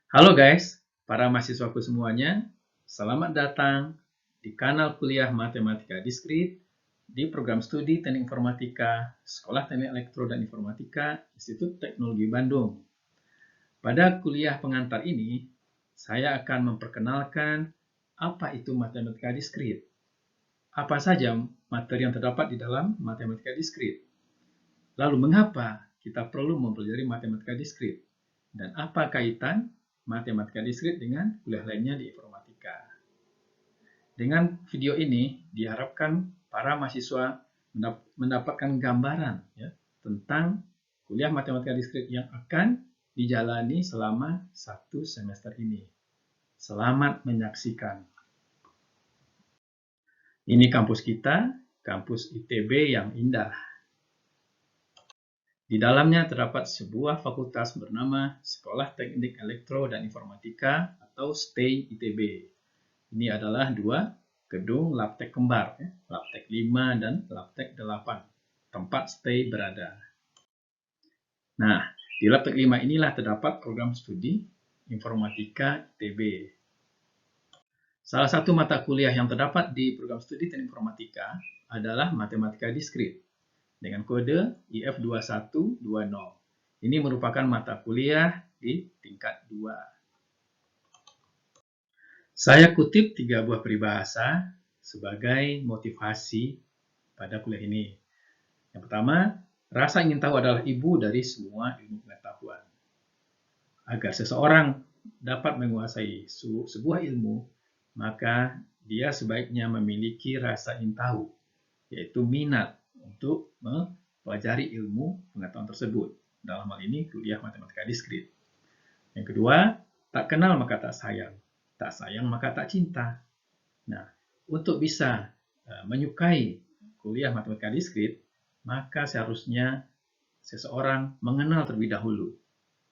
Halo guys, para mahasiswaku semuanya, selamat datang di kanal kuliah Matematika Diskrit di program studi Teknik Informatika, Sekolah Teknik Elektro dan Informatika, Institut Teknologi Bandung. Pada kuliah pengantar ini, saya akan memperkenalkan apa itu Matematika Diskrit, apa saja materi yang terdapat di dalam Matematika Diskrit, lalu mengapa kita perlu mempelajari Matematika Diskrit, dan apa kaitan Matematika Diskrit dengan kuliah lainnya di informatika. Dengan video ini diharapkan para mahasiswa mendapatkan gambaran tentang kuliah Matematika Diskrit yang akan dijalani selama 1 semester ini. Selamat menyaksikan. Ini kampus kita, kampus ITB yang indah. Di dalamnya terdapat sebuah fakultas bernama Sekolah Teknik Elektro dan Informatika atau STEI ITB. Ini adalah dua gedung Labtek kembar, Labtek 5 dan Labtek 8, tempat STEI berada. Nah, di Labtek 5 inilah terdapat program studi Informatika ITB. Salah satu mata kuliah yang terdapat di program studi Teknik Informatika adalah Matematika Diskrit dengan kode IF2120. Ini merupakan mata kuliah di tingkat 2. Saya kutip 3 buah peribahasa sebagai motivasi pada kuliah ini. Yang pertama, rasa ingin tahu adalah ibu dari semua ilmu pengetahuan. Agar seseorang dapat menguasai sebuah ilmu, maka dia sebaiknya memiliki rasa ingin tahu, yaitu minat untuk mempelajari ilmu pengetahuan tersebut. Dalam hal ini kuliah Matematika Diskrit. Yang kedua, tak kenal maka tak sayang. Tak sayang maka tak cinta. Nah, untuk bisa menyukai kuliah Matematika Diskrit, maka seharusnya seseorang mengenal terlebih dahulu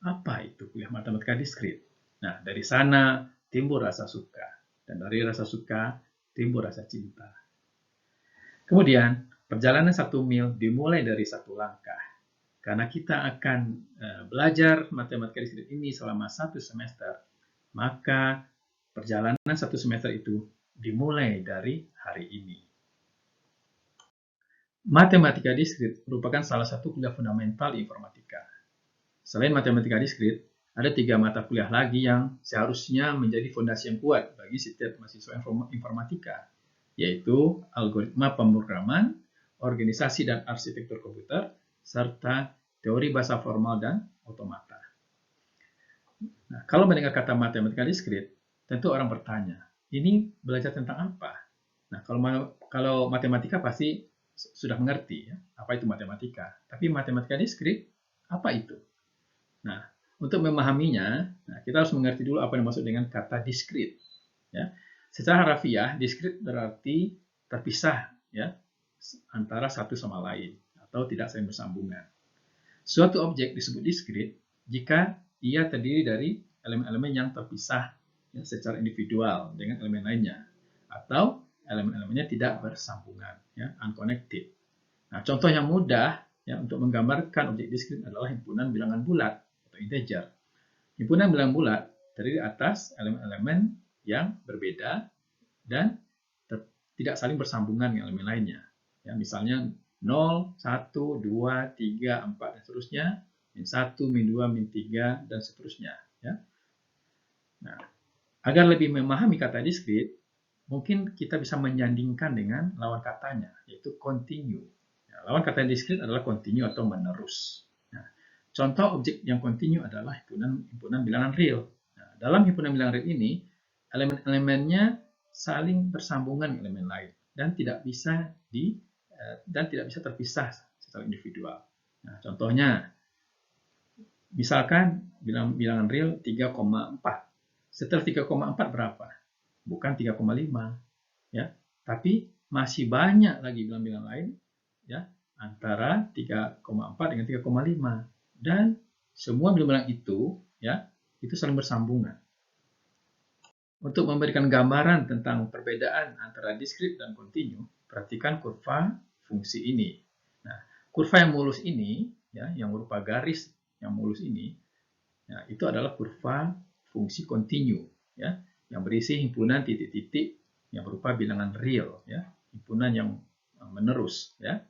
apa itu kuliah Matematika Diskrit. Nah, dari sana timbul rasa suka. Dan dari rasa suka timbul rasa cinta. Kemudian, perjalanan 1 mil dimulai dari 1 langkah. Karena kita akan belajar Matematika Diskrit ini selama 1 semester, maka perjalanan 1 semester itu dimulai dari hari ini. Matematika Diskrit merupakan salah satu kuliah fundamental di informatika. Selain Matematika Diskrit, ada 3 mata kuliah lagi yang seharusnya menjadi fondasi yang kuat bagi setiap mahasiswa informatika, yaitu algoritma pemrograman, organisasi dan arsitektur komputer, serta teori bahasa formal dan otomata. Nah, kalau mendengar kata Matematika Diskrit, tentu orang bertanya, ini belajar tentang apa? Nah, kalau matematika pasti sudah mengerti apa itu matematika. Tapi Matematika Diskrit, apa itu? Nah, untuk memahaminya, kita harus mengerti dulu apa yang dimaksud dengan kata diskrit. Ya. Secara harfiah, diskrit berarti terpisah antara satu sama lain atau tidak saling bersambungan. Suatu objek disebut diskrit jika ia terdiri dari elemen-elemen yang terpisah secara individual dengan elemen lainnya atau elemen-elemennya tidak bersambungan, unconnected. Nah, contoh yang mudah untuk menggambarkan objek diskrit adalah himpunan bilangan bulat atau integer. Himpunan bilangan bulat terdiri atas elemen-elemen yang berbeda dan tidak saling bersambungan dengan elemen lainnya. Misalnya 0, 1, 2, 3, 4, dan seterusnya, min 1, min 2, min 3, dan seterusnya. Nah, agar lebih memahami kata diskrit, mungkin kita bisa menyandingkan dengan lawan katanya, yaitu continue. Lawan kata diskrit adalah continue atau menerus. Nah, contoh objek yang continue adalah himpunan bilangan real. Nah, dalam himpunan bilangan real ini, elemen-elemennya saling bersambungan dengan elemen lain dan tidak bisa terpisah secara individual. Nah, contohnya, misalkan bilangan real 3,4. Setelah 3,4 berapa? Bukan 3,5, tapi masih banyak lagi bilangan lain antara 3,4 dengan 3,5, dan semua bilangan itu saling bersambungan. Untuk memberikan gambaran tentang perbedaan antara diskrit dan kontinu, perhatikan kurva fungsi ini. Nah, kurva yang mulus ini, yang berupa garis yang mulus ini, itu adalah kurva fungsi kontinu, ya, yang berisi himpunan titik-titik yang berupa bilangan real, ya, himpunan yang menerus, ya.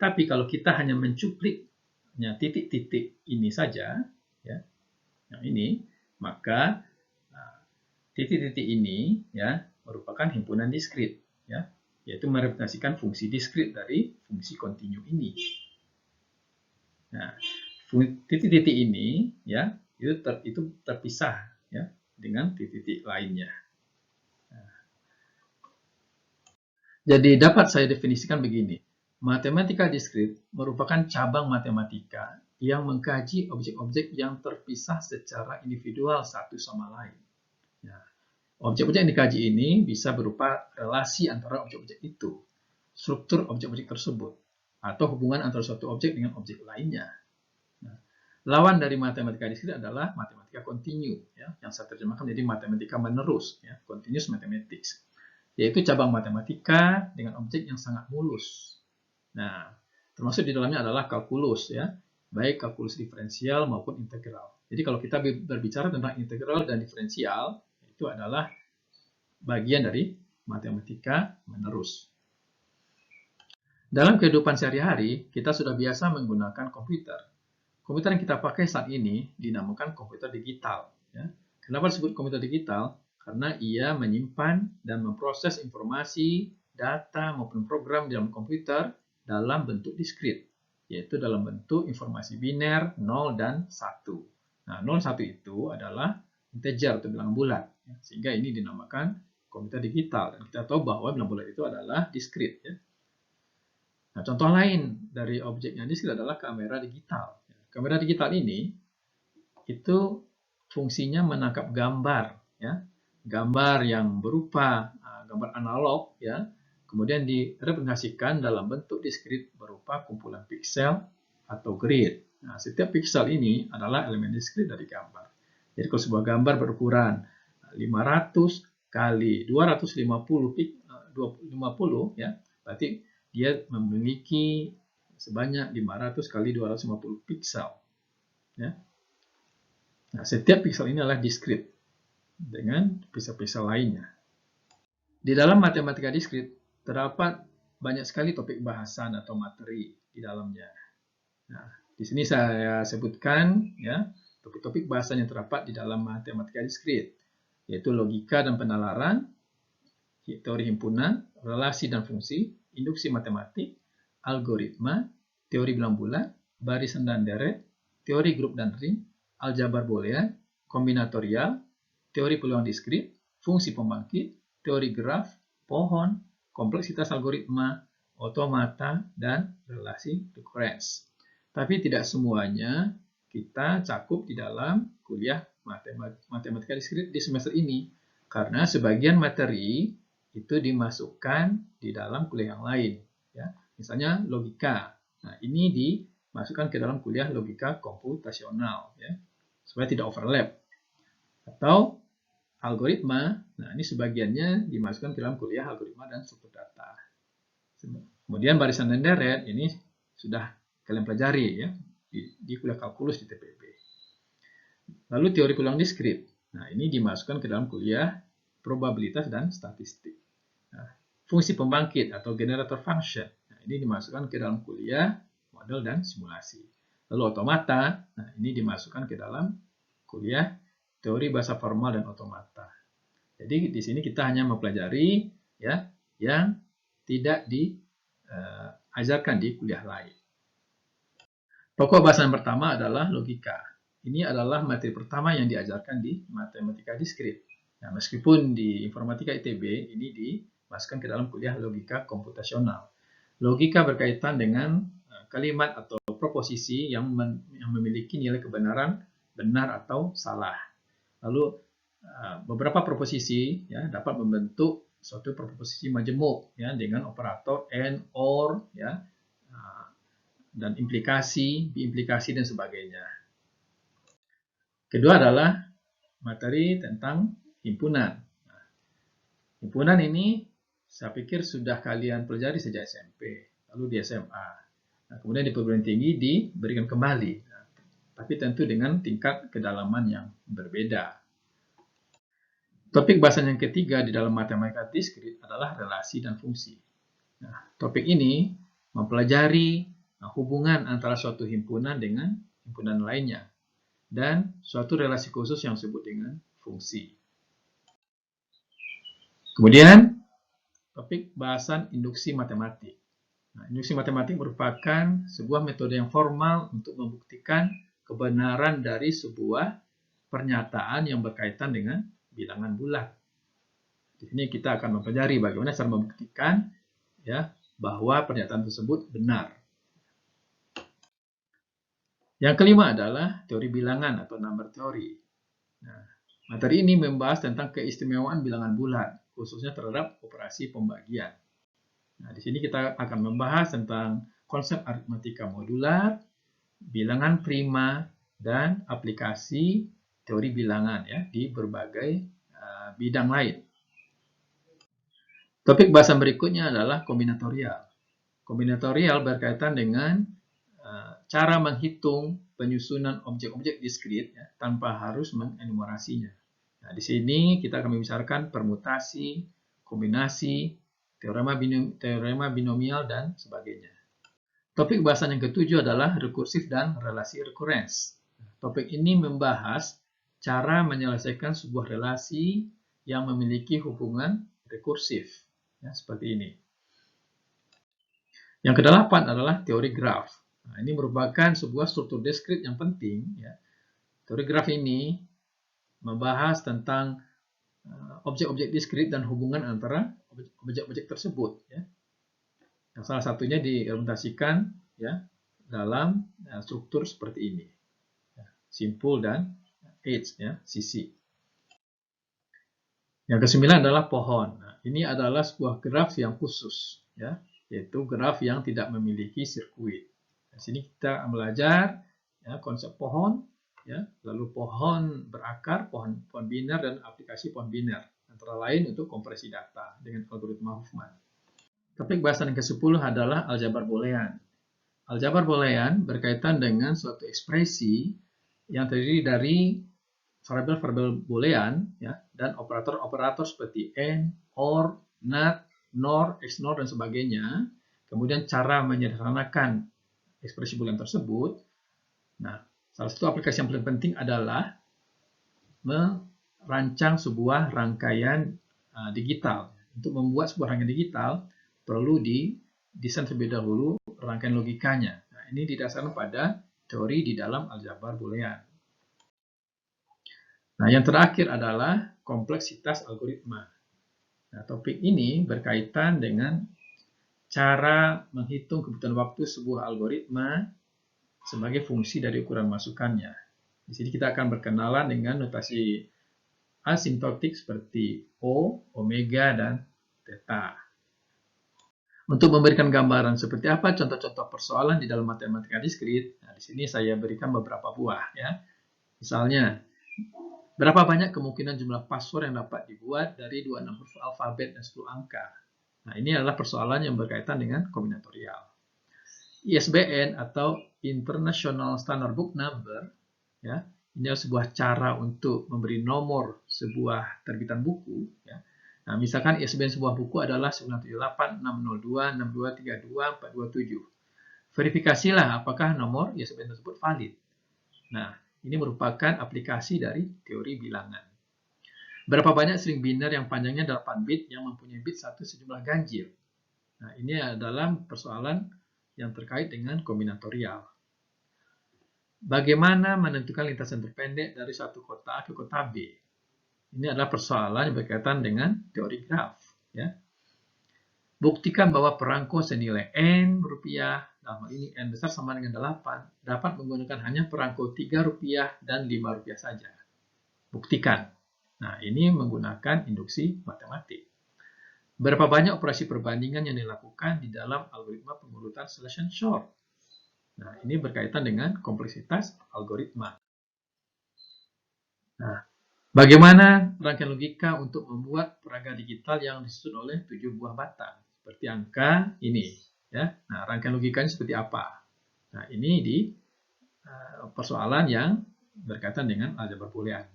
Tapi kalau kita hanya mencupliknya titik-titik ini saja, ya, yang ini, maka titik-titik ini, ya, merupakan himpunan diskrit, ya, yaitu merepresentasikan fungsi diskrit dari fungsi kontinu ini. Nah, titik-titik ini, ya, itu terpisah, ya, dengan titik-titik lainnya. Jadi dapat saya definisikan begini, matematika diskrit merupakan cabang matematika yang mengkaji objek-objek yang terpisah secara individual satu sama lain. Objek-objek yang dikaji ini bisa berupa relasi antara objek-objek itu, struktur objek-objek tersebut, atau hubungan antara suatu objek dengan objek lainnya. Lawan dari matematika diskrit adalah matematika kontinu, ya, yang saya terjemahkan menjadi matematika menerus, ya, continuous mathematics, yaitu cabang matematika dengan objek yang sangat mulus. Nah, termasuk di dalamnya adalah kalkulus, ya, baik kalkulus diferensial maupun integral. Jadi kalau kita berbicara tentang integral dan diferensial, itu adalah bagian dari matematika menerus. Dalam kehidupan sehari-hari, kita sudah biasa menggunakan komputer. Komputer yang kita pakai saat ini dinamakan komputer digital. Ya. Kenapa disebut komputer digital? Karena ia menyimpan dan memproses informasi, data, maupun program di dalam komputer dalam bentuk diskrit, yaitu dalam bentuk informasi biner 0 dan 1. Nah, 0, 1 itu adalah integer atau bilangan bulat, ya, sehingga ini dinamakan komputer digital. Dan kita tahu bahwa bilangan bulat itu adalah diskrit. Ya. Nah, contoh lain dari objek yang diskrit adalah kamera digital. Kamera digital ini itu fungsinya menangkap gambar, ya, gambar yang berupa gambar analog, ya, kemudian direpresentasikan dalam bentuk diskrit berupa kumpulan piksel atau grid. Nah, setiap piksel ini adalah elemen diskrit dari gambar. Jadi kalau sebuah gambar berukuran 500 kali 250 ya, berarti dia memiliki sebanyak 500 kali 250 piksel. Ya. Nah, setiap piksel ini adalah diskrit dengan piksel-piksel lainnya. Di dalam matematika diskrit terdapat banyak sekali topik bahasan atau materi di dalamnya. Nah, di sini saya sebutkan, ya, topik-topik bahasan yang terdapat di dalam matematika diskrit, yaitu logika dan penalaran, teori himpunan, relasi dan fungsi, induksi matematik, algoritma, teori bilang bulat, barisan dan deret, teori grup dan ring, aljabar boolean, kombinatorial, teori peluang diskrit, fungsi pembangkit, teori graf, pohon, kompleksitas algoritma, otomata, dan relasi recurrence. Tapi tidak semuanya kita cakup di dalam kuliah matematika diskrit di semester ini, karena sebagian materi itu dimasukkan di dalam kuliah yang lain. Ya. Misalnya logika. Nah, ini dimasukkan ke dalam kuliah logika komputasional, ya, supaya tidak overlap. Atau algoritma, nah ini sebagiannya dimasukkan ke dalam kuliah algoritma dan struktur data. Kemudian barisan dan deret, ini sudah kalian pelajari, ya, di kuliah kalkulus di TPB. Lalu teori peluang diskrit, nah ini dimasukkan ke dalam kuliah probabilitas dan statistik. Nah, fungsi pembangkit atau generator function, nah, ini dimasukkan ke dalam kuliah model dan simulasi. Lalu otomata, nah ini dimasukkan ke dalam kuliah teori bahasa formal dan otomata. Jadi di sini kita hanya mempelajari, ya, yang tidak diajarkan di kuliah lain. Pokok bahasan pertama adalah logika. Ini adalah materi pertama yang diajarkan di matematika diskrit. Nah, meskipun di informatika ITB ini dimasukkan ke dalam kuliah logika komputasional. Logika berkaitan dengan kalimat atau proposisi yang memiliki nilai kebenaran benar atau salah. Lalu beberapa proposisi, ya, dapat membentuk suatu proposisi majemuk, ya, dengan operator and, or, ya, dan implikasi, biimplikasi dan sebagainya. Kedua adalah materi tentang himpunan. Nah, himpunan ini saya pikir sudah kalian pelajari sejak SMP, lalu di SMA. Nah, kemudian di perguruan tinggi diberikan kembali, nah, tapi tentu dengan tingkat kedalaman yang berbeda. Topik bahasan yang ketiga di dalam matematika diskrit adalah relasi dan fungsi. Nah, topik ini mempelajari hubungan antara suatu himpunan dengan himpunan lainnya dan suatu relasi khusus yang disebut dengan fungsi. Kemudian, topik bahasan induksi matematik. Nah, induksi matematik merupakan sebuah metode yang formal untuk membuktikan kebenaran dari sebuah pernyataan yang berkaitan dengan bilangan bulat. Di sini kita akan mempelajari bagaimana cara membuktikan bahwa pernyataan tersebut benar. Yang kelima adalah teori bilangan atau number theory. Nah, materi ini membahas tentang keistimewaan bilangan bulat, khususnya terhadap operasi pembagian. Nah, di sini kita akan membahas tentang konsep aritmatika modular, bilangan prima, dan aplikasi teori bilangan di berbagai bidang lain. Topik bahasan berikutnya adalah kombinatorial. Kombinatorial berkaitan dengan cara menghitung penyusunan objek-objek diskrit tanpa harus mengenumerasinya. Nah, di sini kita akan membicarakan permutasi, kombinasi, teorema binomial, dan sebagainya. Topik bahasan yang ketujuh adalah rekursif dan relasi rekurens. Topik ini membahas cara menyelesaikan sebuah relasi yang memiliki hubungan rekursif. Seperti ini. Yang kedelapan adalah teori graf. Nah, ini merupakan sebuah struktur diskrit yang penting. Teori graf ini membahas tentang objek-objek diskrit dan hubungan antara objek-objek tersebut. Yang salah satunya diimplementasikan dalam struktur seperti ini. Simpul dan edge, sisi. Yang kesembilan adalah pohon. Nah, ini adalah sebuah graf yang khusus, yaitu graf yang tidak memiliki sirkuit. Di sini kita belajar konsep pohon, lalu pohon berakar, pohon biner, dan aplikasi pohon biner. Antara lain untuk kompresi data dengan algoritma Huffman. Topik bahasan yang ke-10 adalah aljabar boolean. Aljabar boolean berkaitan dengan suatu ekspresi yang terdiri dari variabel-variabel boolean dan operator-operator seperti AND, OR, NOT, NOR, XNOR, dan sebagainya. Kemudian cara menyederhanakan ekspresi boolean tersebut. Nah, salah satu aplikasi yang paling penting adalah merancang sebuah rangkaian digital. Untuk membuat sebuah rangkaian digital perlu didesain terlebih dahulu rangkaian logikanya. Nah, ini didasarkan pada teori di dalam aljabar boolean. Nah, yang terakhir adalah kompleksitas algoritma. Nah, topik ini berkaitan dengan cara menghitung kebutuhan waktu sebuah algoritma sebagai fungsi dari ukuran masukannya. Di sini kita akan berkenalan dengan notasi asimptotik seperti O, omega, dan theta. Untuk memberikan gambaran seperti apa contoh-contoh persoalan di dalam matematika diskrit, nah, di sini saya berikan beberapa buah. Misalnya, berapa banyak kemungkinan jumlah password yang dapat dibuat dari 26 huruf alfabet dan 10 angka? Nah, ini adalah persoalan yang berkaitan dengan kombinatorial. ISBN atau International Standard Book Number, ini adalah sebuah cara untuk memberi nomor sebuah terbitan buku. Nah, misalkan ISBN sebuah buku adalah 978-602-6232-427. Verifikasilah apakah nomor ISBN tersebut valid. Nah, ini merupakan aplikasi dari teori bilangan. Berapa banyak string biner yang panjangnya 8 bit yang mempunyai bit satu sejumlah ganjil? Nah, ini adalah persoalan yang terkait dengan kombinatorial. Bagaimana menentukan lintasan terpendek dari satu kota A ke kota B? Ini adalah persoalan yang berkaitan dengan teori graf. Buktikan bahwa perangko senilai N rupiah, dalam hal ini N besar sama dengan 8, dapat menggunakan hanya perangko 3 rupiah dan 5 rupiah saja. Buktikan. Nah, ini menggunakan induksi matematik. Berapa banyak operasi perbandingan yang dilakukan di dalam algoritma pengurutan selection sort? Nah, ini berkaitan dengan kompleksitas algoritma. Nah, bagaimana rangkaian logika untuk membuat perangkat digital yang disusun oleh 7 buah batang? Seperti angka ini. Nah, rangkaian logikanya seperti apa? Nah, ini di persoalan yang berkaitan dengan aljabar boolean.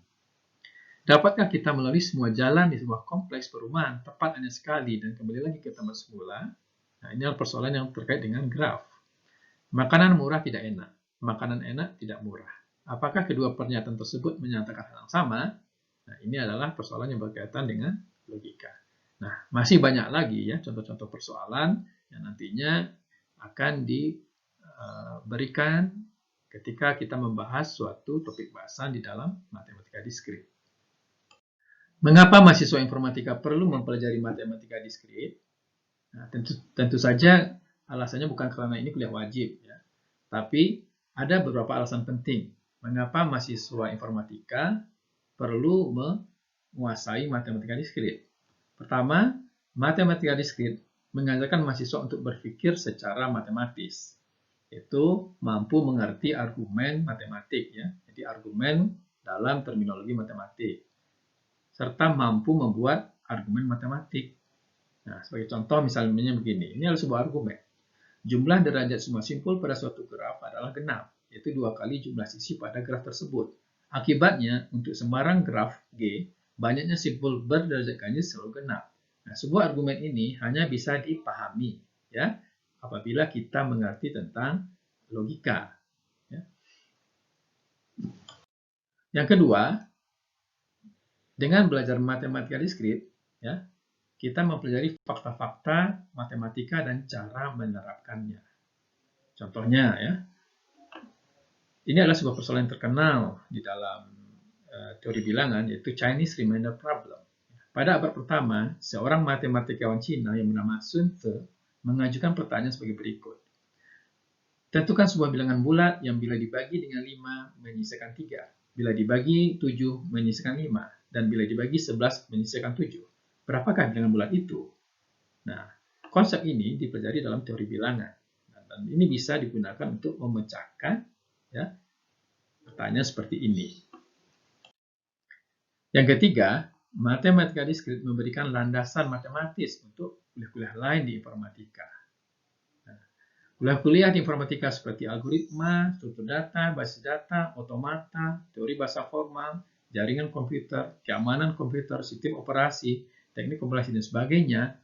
Dapatkah kita melalui semua jalan di sebuah kompleks perumahan tepat hanya sekali dan kembali lagi ke tempat semula? Nah, ini adalah persoalan yang terkait dengan graf. Makanan murah tidak enak, makanan enak tidak murah. Apakah kedua pernyataan tersebut menyatakan hal yang sama? Nah, ini adalah persoalan yang berkaitan dengan logika. Nah, masih banyak lagi ya contoh-contoh persoalan yang nantinya akan diberikan ketika kita membahas suatu topik bahasan di dalam matematika diskrit. Mengapa mahasiswa informatika perlu mempelajari matematika diskrit? Nah, tentu saja alasannya bukan karena ini kuliah wajib, ya. Tapi ada beberapa alasan penting mengapa mahasiswa informatika perlu menguasai matematika diskrit. Pertama, matematika diskrit mengajarkan mahasiswa untuk berpikir secara matematis, yaitu mampu mengerti argumen matematik, ya. Jadi argumen dalam terminologi matematik, serta mampu membuat argumen matematik. Nah, sebagai contoh misalnya begini, ini adalah sebuah argumen. Jumlah derajat semua simpul pada suatu graf adalah genap, yaitu 2 kali jumlah sisi pada graf tersebut. Akibatnya, untuk sembarang graf G, banyaknya simpul berderajat ganjil selalu genap. Nah, sebuah argumen ini hanya bisa dipahami, ya, apabila kita mengerti tentang logika. Ya. Yang kedua, dengan belajar matematika diskrit, ya, kita mempelajari fakta-fakta matematika dan cara menerapkannya. Contohnya, ya, ini adalah sebuah persoalan yang terkenal di dalam teori bilangan, yaitu Chinese Remainder Problem. Pada abad pertama, seorang matematikawan Cina yang bernama Sun Tzu mengajukan pertanyaan sebagai berikut. Tentukan sebuah bilangan bulat yang bila dibagi dengan 5 menyisakan 3, bila dibagi 7 menyisakan 5, dan bila dibagi 11 menyisakan 7. Berapakah bilangan bulat itu? Nah, konsep ini dipelajari dalam teori bilangan. Dan ini bisa digunakan untuk memecahkan, ya, pertanyaan seperti ini. Yang ketiga, matematika diskrit memberikan landasan matematis untuk kuliah-kuliah lain di informatika. Kuliah-kuliah di informatika seperti algoritma, struktur data, basis data, otomata, teori bahasa formal, jaringan komputer, keamanan komputer, sistem operasi, teknik kompilasi, dan sebagainya,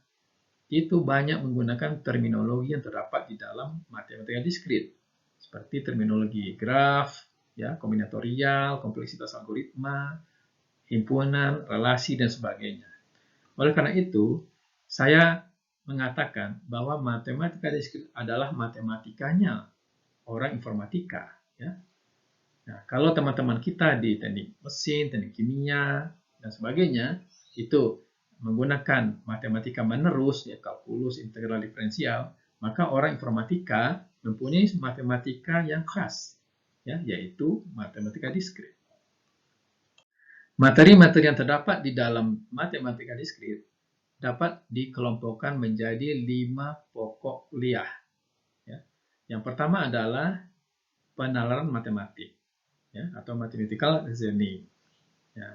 itu banyak menggunakan terminologi yang terdapat di dalam matematika diskrit, seperti terminologi graf, ya, kombinatorial, kompleksitas algoritma, himpunan, relasi, dan sebagainya. Oleh karena itu, saya mengatakan bahwa matematika diskrit adalah matematikanya orang informatika. Ya. Nah, kalau teman-teman kita di teknik mesin, teknik kimia, dan sebagainya, itu menggunakan matematika menerus, ya, kalkulus, integral diferensial, maka orang informatika mempunyai matematika yang khas, ya, yaitu matematika diskrit. Materi-materi yang terdapat di dalam matematika diskrit dapat dikelompokkan menjadi 5 pokok kuliah. Ya. Yang pertama adalah penalaran matematik, ya, atau mathematical reasoning. Ya.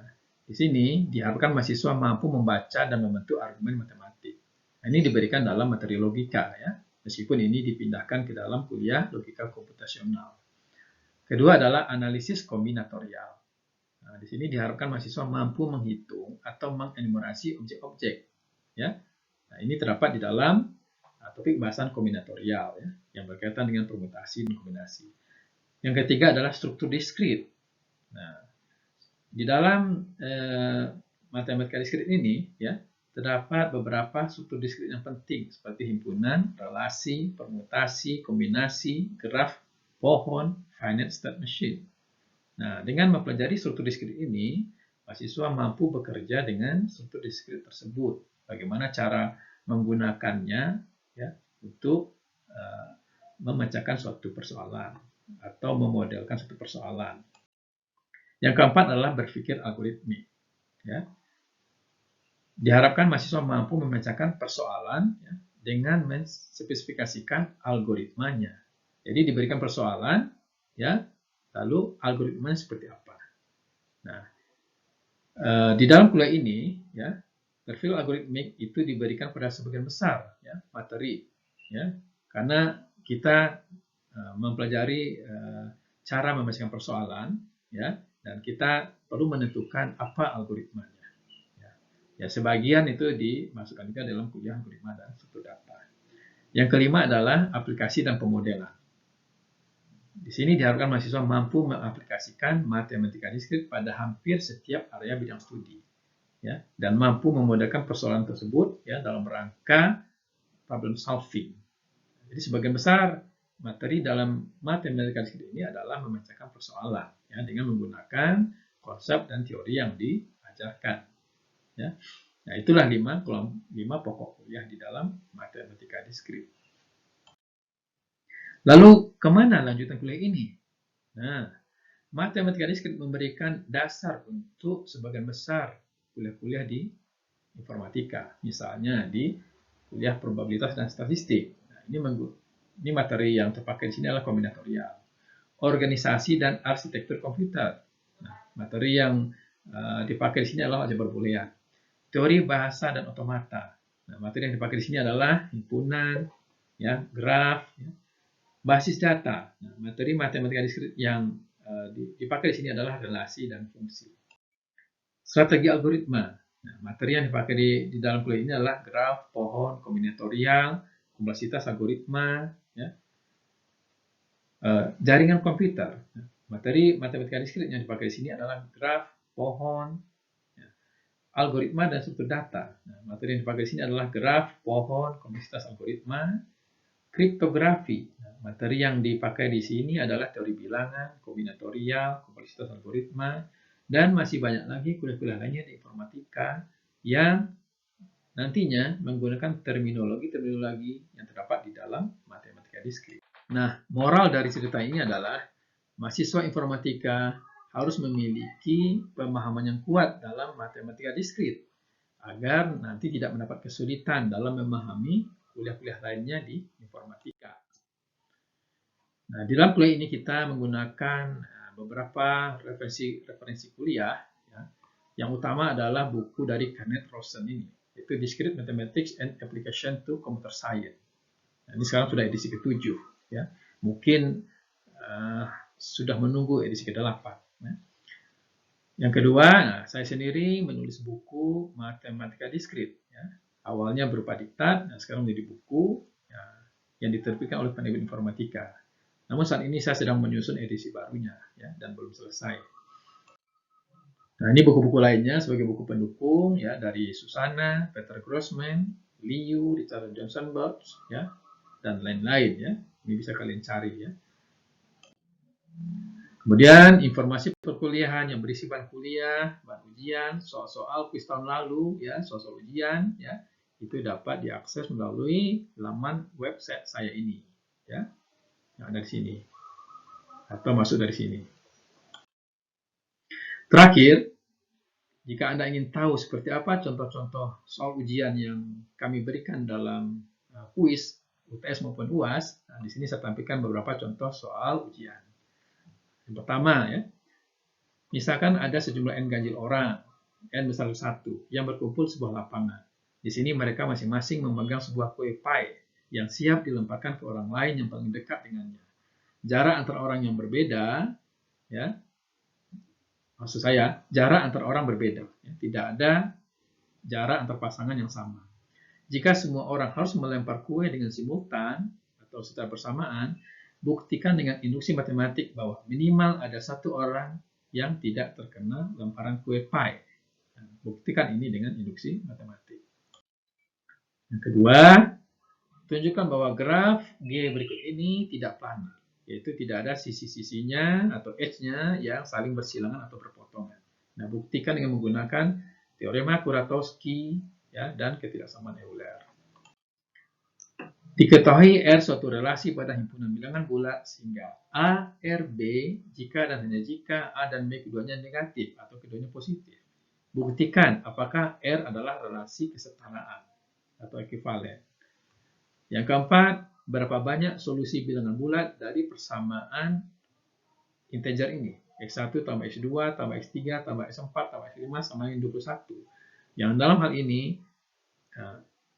Di sini diharapkan mahasiswa mampu membaca dan membentuk argumen matematik. Nah, ini diberikan dalam materi logika, ya, meskipun ini dipindahkan ke dalam kuliah logika komputasional. Kedua adalah analisis kombinatorial. Nah, di sini diharapkan mahasiswa mampu menghitung atau mengenumerasi objek-objek. Ya. Nah, ini terdapat di dalam topik bahasan kombinatorial, ya, yang berkaitan dengan permutasi dan kombinasi. Yang ketiga adalah struktur diskrit. Nah, di dalam matematika diskrit ini, ya, terdapat beberapa struktur diskrit yang penting seperti himpunan, relasi, permutasi, kombinasi, graf, pohon, finite state machine. Nah, dengan mempelajari struktur diskrit ini, mahasiswa mampu bekerja dengan struktur diskrit tersebut. Bagaimana cara menggunakannya, ya, untuk memecahkan suatu persoalan atau memodelkan suatu persoalan. Yang keempat adalah berpikir algoritmik. Ya. Diharapkan mahasiswa mampu memecahkan persoalan, ya, dengan menspesifikasikan algoritmanya. Jadi diberikan persoalan, ya, lalu algoritmanya seperti apa. Nah, di dalam kuliah ini, ya, berpikir algoritmik itu diberikan pada sebagian besar, ya, materi, ya, karena kita mempelajari cara memecahkan persoalan, ya, dan kita perlu menentukan apa algoritmanya. Ya, sebagian itu dimasukkan juga dalam kuliah algoritma dan struktur data. Yang kelima adalah aplikasi dan pemodelan. Di sini diharapkan mahasiswa mampu mengaplikasikan matematika diskrit pada hampir setiap area bidang studi, ya, dan mampu memodelkan persoalan tersebut ya dalam rangka problem solving. Jadi sebagian besar materi dalam matematika diskrit ini adalah memecahkan persoalan ya dengan menggunakan konsep dan teori yang diajarkan. Ya. Nah, itulah 5 pokok kuliah di dalam matematika diskrit. Lalu kemana lanjutan kuliah ini? Nah, matematika diskrit memberikan dasar untuk sebagian besar kuliah-kuliah di informatika, misalnya di kuliah probabilitas dan statistik. Nah, ini materi yang terpakai di sini adalah kombinatorial, organisasi dan arsitektur komputer. Nah, materi yang dipakai di sini adalah aljabar boolean, teori bahasa dan otomata. Nah, materi yang dipakai di sini adalah himpunan, ya, graf, ya, basis data. Nah, materi matematika diskrit yang dipakai di sini adalah relasi dan fungsi. Strategi algoritma. Nah, materi yang dipakai di dalam kuliah ini adalah graf, pohon, kombinatorial, kompleksitas algoritma, ya, jaringan komputer. Nah, materi matematika diskrit yang dipakai di sini adalah graf, pohon, ya, algoritma dan struktur data. Nah, materi yang dipakai di sini adalah graf, pohon, kompleksitas algoritma, kriptografi. Nah, materi yang dipakai di sini adalah teori bilangan, kombinatorial, kompleksitas algoritma, dan masih banyak lagi kuliah-kuliah lainnya di informatika yang nantinya menggunakan terminologi yang terdapat di dalam matematika diskrit. Nah, moral dari cerita ini adalah mahasiswa informatika harus memiliki pemahaman yang kuat dalam matematika diskrit agar nanti tidak mendapat kesulitan dalam memahami kuliah-kuliah lainnya di informatika. Nah, di dalam kuliah ini kita menggunakan beberapa referensi kuliah. Ya. Yang utama adalah buku dari Kenneth Rosen ini, yaitu Discrete Mathematics and Application to Computer Science. Nah, ini sekarang sudah edisi ke-7. Ya. Mungkin sudah menunggu edisi ke-8. Ya. Yang kedua, saya sendiri menulis buku Matematika Diskrit. Ya. Awalnya berupa diktat, sekarang menjadi buku ya, yang diterbitkan oleh Penerbit Informatika. Namun saat ini saya sedang menyusun edisi barunya ya, dan belum selesai. Nah, ini buku-buku lainnya sebagai buku pendukung ya dari Susana, Peter Grossman, Liu, Richard Johnson Butts ya, dan lain-lain ya. Ini bisa kalian cari ya. Kemudian informasi perkuliahan yang berisi bahan kuliah, bahan ujian, soal-soal kuis tahun lalu ya, soal-soal ujian ya, itu dapat diakses melalui laman website saya ini ya. Yang ada di sini atau masuk dari sini. Terakhir, jika Anda ingin tahu seperti apa contoh-contoh soal ujian yang kami berikan dalam kuis UTS maupun UAS, nah, di sini saya tampilkan beberapa contoh soal ujian. Yang pertama ya, misalkan ada sejumlah N ganjil orang, N besar 1, yang berkumpul sebuah lapangan. Di sini mereka masing-masing memegang sebuah kue pie yang siap dilemparkan ke orang lain yang paling dekat dengannya. Jarak antara orang yang berbeda, ya, maksud saya jarak antara orang berbeda, ya, tidak ada jarak antar pasangan yang sama. Jika semua orang harus melempar kue dengan simultan atau secara bersamaan, buktikan dengan induksi matematik bahwa minimal ada satu orang yang tidak terkena lemparan kue pie. Buktikan ini dengan induksi matematik. Yang kedua, tunjukkan bahwa graf G berikut ini tidak planar, yaitu tidak ada sisi-sisinya atau edge-nya yang saling bersilangan atau berpotongan. Nah, buktikan dengan menggunakan teorema Kuratowski ya, dan ketidaksamaan Euler. Diketahui R suatu relasi pada himpunan bilangan bulat sehingga A, R, B jika dan hanya jika A dan B keduanya negatif atau keduanya positif. Buktikan apakah R adalah relasi kesetaraan atau ekuivalen. Yang keempat, berapa banyak solusi bilangan bulat dari persamaan integer ini. X1 tambah X2 tambah X3 tambah X4 tambah X5 sama dengan 21. Yang dalam hal ini,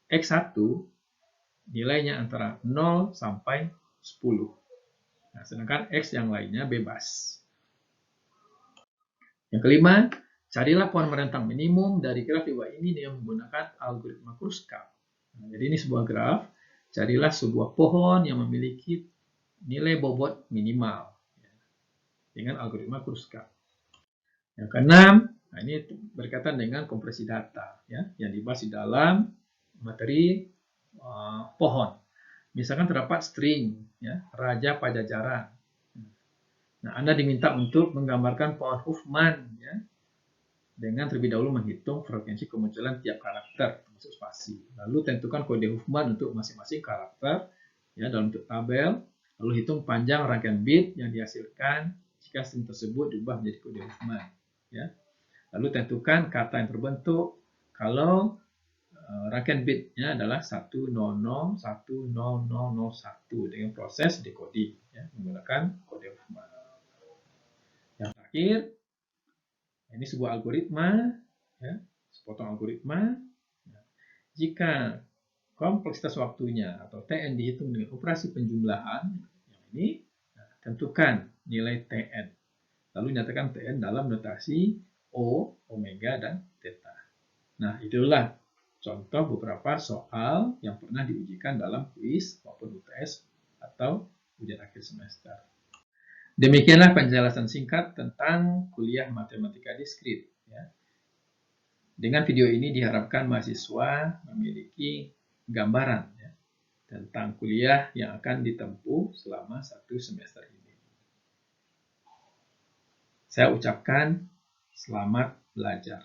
X1 nilainya antara 0 sampai 10. Nah, sedangkan X yang lainnya bebas. Yang kelima, carilah pohon merentang minimum dari graf di bawah ini dengan menggunakan algoritma Kruskal. Nah, jadi ini sebuah graf, carilah sebuah pohon yang memiliki nilai bobot minimal dengan algoritma Kruskal. Yang keenam, nah ini berkaitan dengan kompresi data ya, yang dibahas di dalam materi pohon. Misalkan terdapat string ya, Raja Pajajaran. Nah, Anda diminta untuk menggambarkan pohon Huffman ya, dengan terlebih dahulu menghitung frekuensi kemunculan tiap karakter termasuk spasi. Lalu tentukan kode Huffman untuk masing-masing karakter ya dalam bentuk tabel. Lalu hitung panjang rangkaian bit yang dihasilkan jika string tersebut diubah menjadi kode Huffman. Ya. Lalu tentukan kata yang terbentuk kalau rangkaian bitnya adalah 1001001 dengan proses decoding ya, menggunakan kode Huffman. Yang terakhir, ini sebuah algoritma, ya, sepotong algoritma. Jika kompleksitas waktunya atau Tn dihitung dengan operasi penjumlahan, yang ini, tentukan nilai Tn. Lalu nyatakan Tn dalam notasi O, omega, dan theta. Nah, itulah contoh beberapa soal yang pernah diujikan dalam kuis maupun UTS atau ujian akhir semester. Demikianlah penjelasan singkat tentang kuliah matematika diskrit. Ya. Dengan video ini diharapkan mahasiswa memiliki gambaran ya, tentang kuliah yang akan ditempuh selama 1 semester ini. Saya ucapkan selamat belajar.